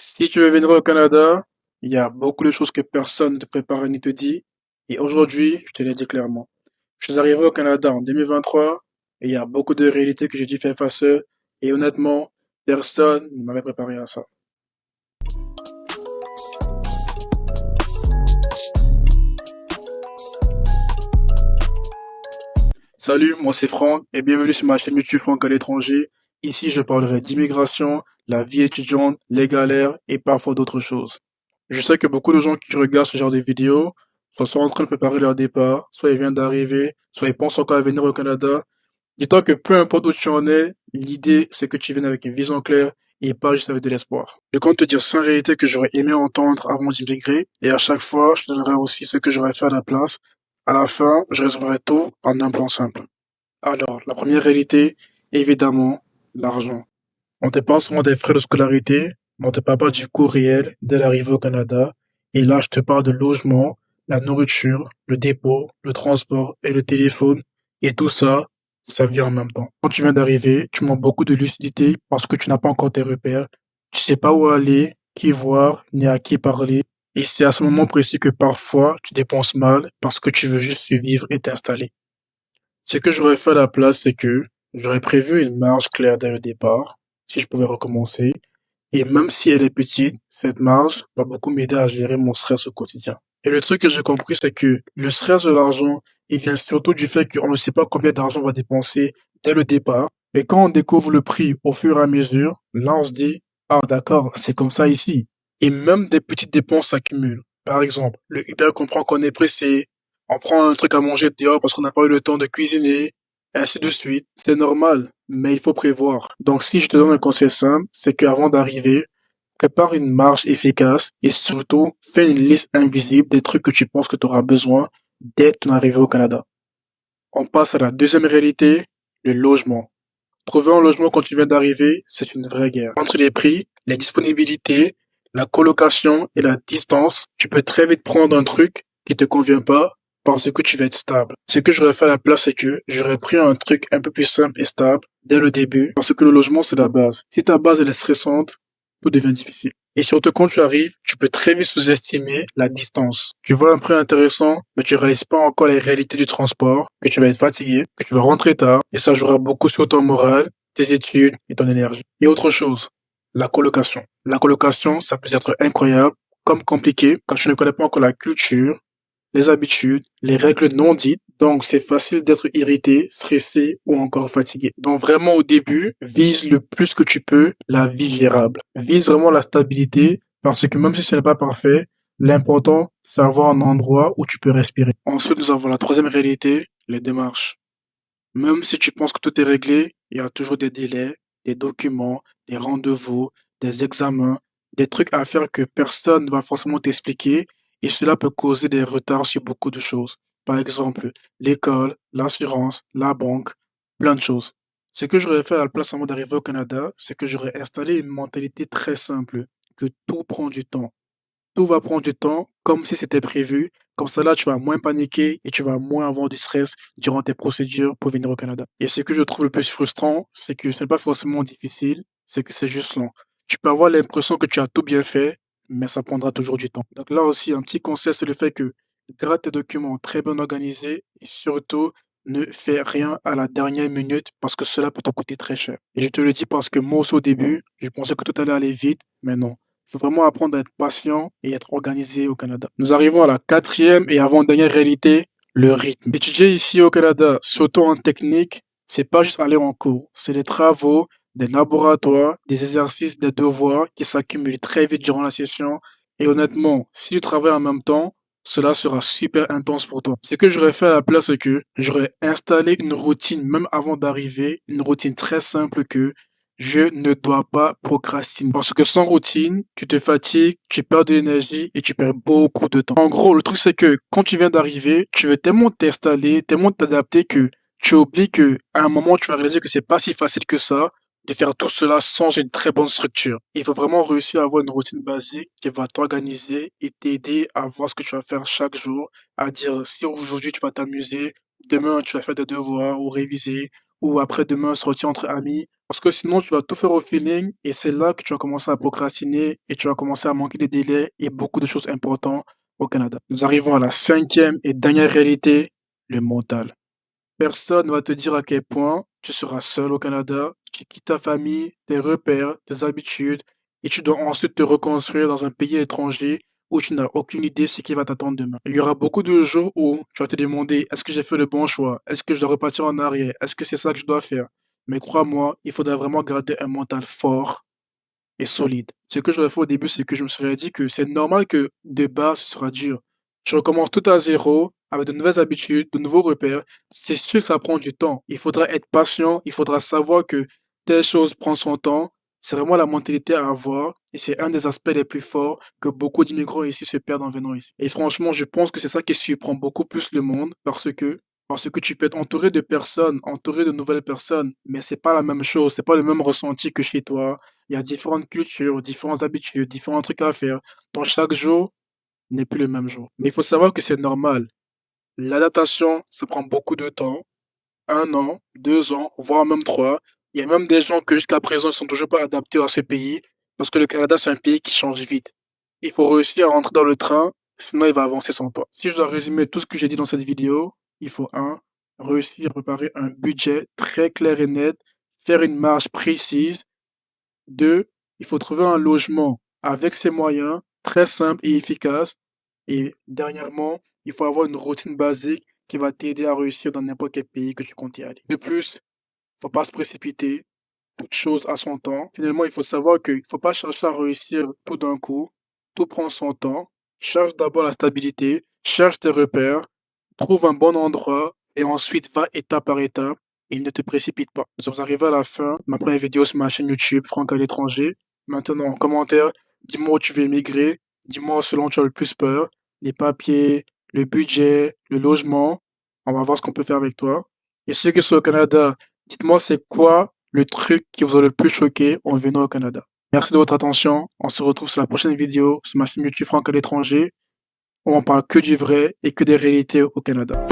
Si tu veux venir au Canada, il y a beaucoup de choses que personne ne te prépare ni te dit. Et aujourd'hui, je te l'ai dit clairement. Je suis arrivé au Canada en 2023 et il y a beaucoup de réalités que j'ai dû faire face à. Et honnêtement, personne ne m'avait préparé à ça. Salut, moi c'est Franck et bienvenue sur ma chaîne YouTube Franck à l'étranger. Ici, je parlerai d'immigration, la vie étudiante, les galères et parfois d'autres choses. Je sais que beaucoup de gens qui regardent ce genre de vidéos sont en train de préparer leur départ, soit ils viennent d'arriver, soit ils pensent encore à venir au Canada. Dis-toi que peu importe où tu en es, l'idée c'est que tu viennes avec une vision claire et pas juste avec de l'espoir. Je compte te dire 5 réalités que j'aurais aimé entendre avant d'immigrer et à chaque fois, je te donnerai aussi ce que j'aurais fait à la place. À la fin, je résumerai tout en un plan simple. Alors, la première réalité, évidemment, l'argent. On te parle souvent des frais de scolarité, mais on te parle pas du coût réel dès l'arrivée au Canada. Et là, je te parle de logement, la nourriture, le dépôt, le transport et le téléphone. Et tout ça, ça vient en même temps. Quand tu viens d'arriver, tu manques beaucoup de lucidité parce que tu n'as pas encore tes repères. Tu sais pas où aller, qui voir, ni à qui parler. Et c'est à ce moment précis que parfois tu dépenses mal parce que tu veux juste survivre et t'installer. Ce que j'aurais fait à la place, c'est que j'aurais prévu une marge claire dès le départ, si je pouvais recommencer. Et même si elle est petite, cette marge va beaucoup m'aider à gérer mon stress au quotidien. Et le truc que j'ai compris, c'est que le stress de l'argent, il vient surtout du fait qu'on ne sait pas combien d'argent on va dépenser dès le départ. Et quand on découvre le prix au fur et à mesure, là on se dit, ah d'accord, c'est comme ça ici. Et même des petites dépenses s'accumulent. Par exemple, le Uber comprend qu'on est pressé, on prend un truc à manger dehors parce qu'on n'a pas eu le temps de cuisiner, ainsi de suite. C'est normal, mais il faut prévoir. Donc si je te donne un conseil simple, c'est qu'avant d'arriver, prépare une marge efficace et surtout, fais une liste invisible des trucs que tu penses que tu auras besoin dès ton arrivée au Canada. On passe à la deuxième réalité, le logement. Trouver un logement quand tu viens d'arriver, c'est une vraie guerre. Entre les prix, les disponibilités, la colocation et la distance, tu peux très vite prendre un truc qui te convient pas parce que tu vas être stable. Ce que j'aurais fait à la place, c'est que j'aurais pris un truc un peu plus simple et stable dès le début parce que le logement, c'est la base. Si ta base, elle est stressante, tout devient difficile. Et surtout quand tu arrives, tu peux très vite sous-estimer la distance. Tu vois un prix intéressant, mais tu réalises pas encore les réalités du transport, que tu vas être fatigué, que tu vas rentrer tard, et ça jouera beaucoup sur ton moral, tes études et ton énergie. Et autre chose, la colocation. La colocation, ça peut être incroyable, comme compliqué, quand tu ne connais pas encore la culture, les habitudes, les règles non dites. Donc, c'est facile d'être irrité, stressé ou encore fatigué. Donc, vraiment, au début, vise le plus que tu peux la vie gérable. Vise vraiment la stabilité parce que même si ce n'est pas parfait, l'important, c'est avoir un endroit où tu peux respirer. Ensuite, nous avons la troisième réalité, les démarches. Même si tu penses que tout est réglé, il y a toujours des délais, des documents, des rendez-vous, des examens, des trucs à faire que personne ne va forcément t'expliquer et cela peut causer des retards sur beaucoup de choses. Par exemple, l'école, l'assurance, la banque, plein de choses. Ce que j'aurais fait à la place avant d'arriver au Canada, c'est que j'aurais installé une mentalité très simple, que tout prend du temps. Tout va prendre du temps, comme si c'était prévu. Comme ça, là, tu vas moins paniquer et tu vas moins avoir du stress durant tes procédures pour venir au Canada. Et ce que je trouve le plus frustrant, c'est que ce n'est pas forcément difficile, c'est que c'est juste lent. Tu peux avoir l'impression que tu as tout bien fait, mais ça prendra toujours du temps. Donc là aussi, un petit conseil, c'est le fait que garde tes documents très bien organisés et surtout, ne fais rien à la dernière minute parce que cela peut te coûter très cher. Et je te le dis parce que moi aussi au début, je pensais que tout allait aller vite, mais non. Il faut vraiment apprendre à être patient et être organisé au Canada. Nous arrivons à la quatrième et avant-dernière réalité, le rythme. Étudier ici au Canada, surtout en technique, c'est pas juste aller en cours. C'est des travaux, des laboratoires, des exercices, des devoirs qui s'accumulent très vite durant la session. Et honnêtement, si tu travailles en même temps, cela sera super intense pour toi. Ce que j'aurais fait à la place, c'est que j'aurais installé une routine, même avant d'arriver, une routine très simple que je ne dois pas procrastiner. Parce que sans routine, tu te fatigues, tu perds de l'énergie et tu perds beaucoup de temps. En gros, le truc c'est que quand tu viens d'arriver, tu veux tellement t'installer, tellement t'adapter que tu oublies que à un moment tu vas réaliser que c'est pas si facile que ça de faire tout cela sans une très bonne structure. Il faut vraiment réussir à avoir une routine basique qui va t'organiser et t'aider à voir ce que tu vas faire chaque jour, à dire si aujourd'hui tu vas t'amuser, demain tu vas faire des devoirs ou réviser, ou après-demain sortir entre amis. Parce que sinon, tu vas tout faire au feeling et c'est là que tu vas commencer à procrastiner et tu vas commencer à manquer de délais et beaucoup de choses importantes au Canada. Nous arrivons à la cinquième et dernière réalité, le mental. Personne ne va te dire à quel point tu seras seul au Canada, tu quittes ta famille, tes repères, tes habitudes, et tu dois ensuite te reconstruire dans un pays étranger où tu n'as aucune idée ce qui va t'attendre demain. Il y aura beaucoup de jours où tu vas te demander est-ce que j'ai fait le bon choix? Est-ce que je dois repartir en arrière? Est-ce que c'est ça que je dois faire? Mais crois-moi, il faudra vraiment garder un mental fort et solide. Ce que j'aurais fait au début, c'est que je me serais dit que c'est normal que de base, ce sera dur. Je recommence tout à zéro, avec de nouvelles habitudes, de nouveaux repères. C'est sûr que ça prend du temps. Il faudra être patient, il faudra savoir que telle chose prend son temps. C'est vraiment la mentalité à avoir et c'est un des aspects les plus forts que beaucoup d'immigrants ici se perdent en venant ici. Et franchement, je pense que c'est ça qui surprend beaucoup plus le monde parce que tu peux être entouré de personnes, entouré de nouvelles personnes, mais c'est pas la même chose, c'est pas le même ressenti que chez toi. Il y a différentes cultures, différentes habitudes, différents trucs à faire. Donc chaque jour n'est plus le même jour. Mais il faut savoir que c'est normal. L'adaptation, ça prend beaucoup de temps. 1 an, 2 ans, voire même 3. Il y a même des gens que jusqu'à présent ne sont toujours pas adaptés à ce pays parce que le Canada, c'est un pays qui change vite. Il faut réussir à rentrer dans le train, sinon il va avancer sans toi. Si je dois résumer tout ce que j'ai dit dans cette vidéo, il faut réussir à préparer un budget très clair et net, faire une marge précise. 2, il faut trouver un logement avec ses moyens, très simple et efficace. Et dernièrement, il faut avoir une routine basique qui va t'aider à réussir dans n'importe quel pays que tu comptes y aller. De plus, il faut pas se précipiter, toute chose à son temps. Finalement, il faut savoir qu'il ne faut pas chercher à réussir tout d'un coup. Tout prend son temps. Cherche d'abord la stabilité, cherche tes repères, trouve un bon endroit et ensuite va étape par étape et ne te précipite pas. Nous sommes arrivés à la fin de ma première vidéo sur ma chaîne YouTube Franck à l'étranger. Maintenant, en commentaire, dis-moi où tu veux émigrer, dis-moi ce dont tu as le plus peur, les papiers, le budget, le logement. On va voir ce qu'on peut faire avec toi. Et ceux qui sont au Canada, dites-moi c'est quoi le truc qui vous a le plus choqué en venant au Canada. Merci de votre attention. On se retrouve sur la prochaine vidéo sur ma chaîne YouTube Franck à l'étranger où on parle que du vrai et que des réalités au Canada.